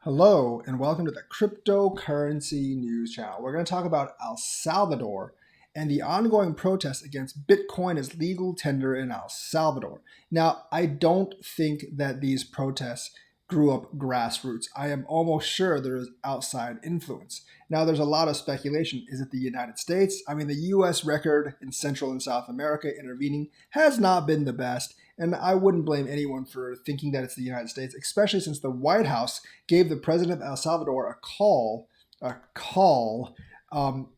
Hello and welcome to the Cryptocurrency News Channel. We're going to talk about El Salvador and the ongoing protests against Bitcoin as legal tender in El Salvador. Now, I don't think that these protests grew up grassroots. I am almost sure there is outside influence. Now, there's a lot of speculation. Is it the United States? I mean, the US record in Central and South America intervening has not been the best. And I wouldn't blame anyone for thinking that it's the United States, especially since the White House gave the president of El Salvador a call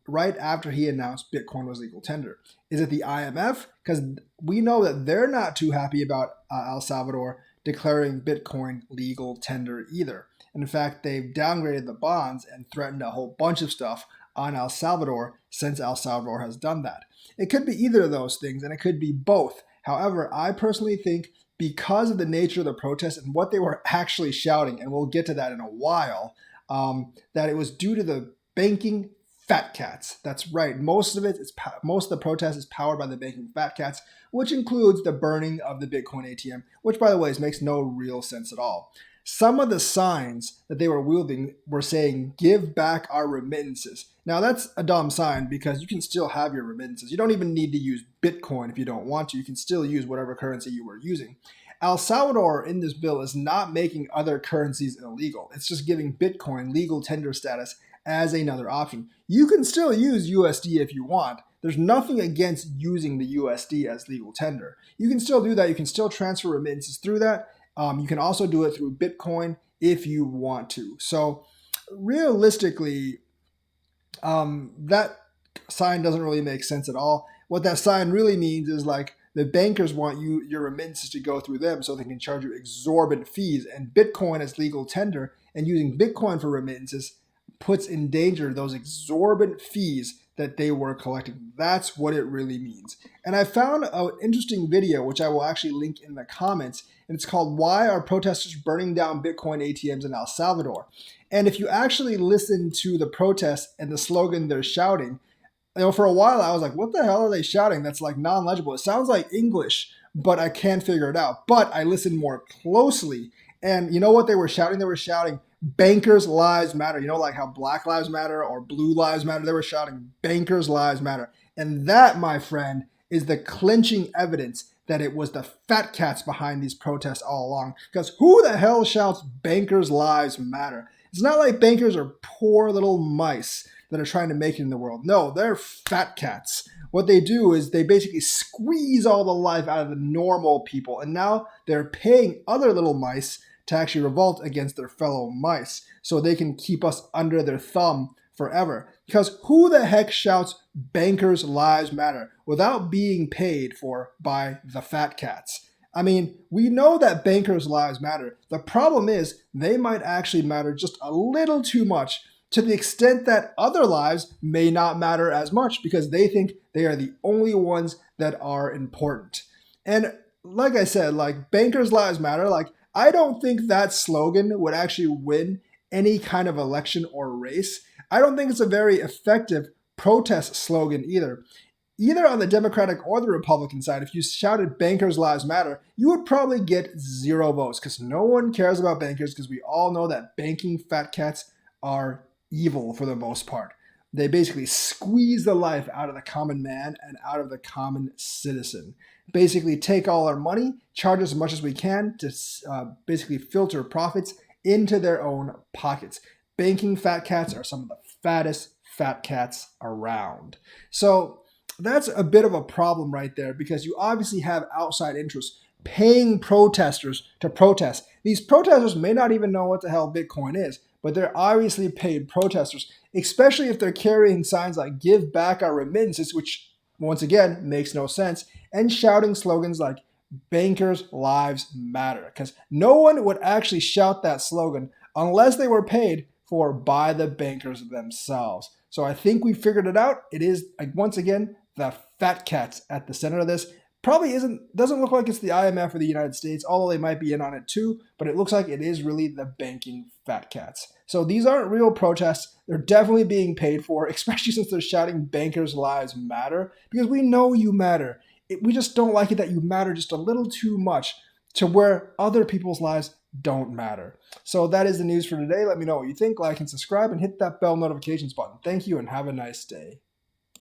right after he announced Bitcoin was legal tender. Is it the IMF? Because we know that they're not too happy about El Salvador declaring Bitcoin legal tender either. In fact, they've downgraded the bonds and threatened a whole bunch of stuff on El Salvador since El Salvador has done that. It could be either of those things, and it could be both. However, I personally think because of the nature of the protest and what they were actually shouting, and we'll get to that in a while, that it was due to the banking fat cats. That's right. Most of the protest is powered by the banking fat cats, which includes the burning of the Bitcoin ATM, which, by the way, makes no real sense at all. Some of the signs that they were wielding were saying, "Give back our remittances." Now, that's a dumb sign because you can still have your remittances. You don't even need to use Bitcoin if you don't want to. You can still use whatever currency you were using. El Salvador in this bill is not making other currencies illegal. It's just giving Bitcoin legal tender status as another option. You can still use USD if you want. There's nothing against using the USD as legal tender. You can still do that. You can still transfer remittances through that. You can also do it through Bitcoin if you want to. So realistically, that sign doesn't really make sense at all. What that sign really means is like the bankers want your remittances to go through them so they can charge you exorbitant fees. And Bitcoin as legal tender and using Bitcoin for remittances puts in danger those exorbitant fees that they were collecting. That's what it really means. And I found an interesting video, which I will actually link in the comments, and it's called "Why Are Protesters Burning Down Bitcoin ATMs in El Salvador?" And if you actually listen to the protest and the slogan they're shouting, for a while I was like, what the hell are they shouting? That's like non-legible. It sounds like English, but I can't figure it out. But I listened more closely, and you know what they were shouting? They were shouting, "Bankers' lives matter." You know, like how Black Lives Matter or Blue Lives Matter? They were shouting, "Bankers' lives matter." And that, my friend, is the clinching evidence that it was the fat cats behind these protests all along. Because who the hell shouts "Bankers' lives matter"? It's not like bankers are poor little mice that are trying to make it in the world. No, they're fat cats. What they do is they basically squeeze all the life out of the normal people. And now they're paying other little mice to actually revolt against their fellow mice so they can keep us under their thumb forever. Because who the heck shouts "Bankers' lives matter" without being paid for by the fat cats? I mean, we know that bankers' lives matter. The problem is they might actually matter just a little too much, to the extent that other lives may not matter as much because they think they are the only ones that are important. And like I said, like "Bankers' lives matter," like I don't think that slogan would actually win any kind of election or race. I don't think it's a very effective protest slogan either. Either on the Democratic or the Republican side, if you shouted "Bankers' lives matter," you would probably get 0 votes because no one cares about bankers, because we all know that banking fat cats are evil for the most part. They basically squeeze the life out of the common man and out of the common citizen. Basically take all our money, charge as much as we can to basically filter profits into their own pockets. Banking fat cats are some of the fattest fat cats around. So that's a bit of a problem right there, because you obviously have outside interests paying protesters to protest. These protesters may not even know what the hell Bitcoin is, but they're obviously paid protesters, especially if they're carrying signs like "Give back our remittances," which once again makes no sense, and shouting slogans like "Bankers' lives matter," because no one would actually shout that slogan unless they were paid for by the bankers themselves. So I think we figured it out. It is, once again, the fat cats at the center of this. Probably doesn't look like it's the IMF or the United States, although they might be in on it too, but it looks like it is really the banking fat cats. So these aren't real protests. They're definitely being paid for, especially since they're shouting "Bankers' lives matter," because we know you matter. We just don't like it that you matter just a little too much to where other people's lives don't matter. So that is the news for today. Let me know what you think. Like and subscribe and hit that bell notifications button. Thank you and have a nice day.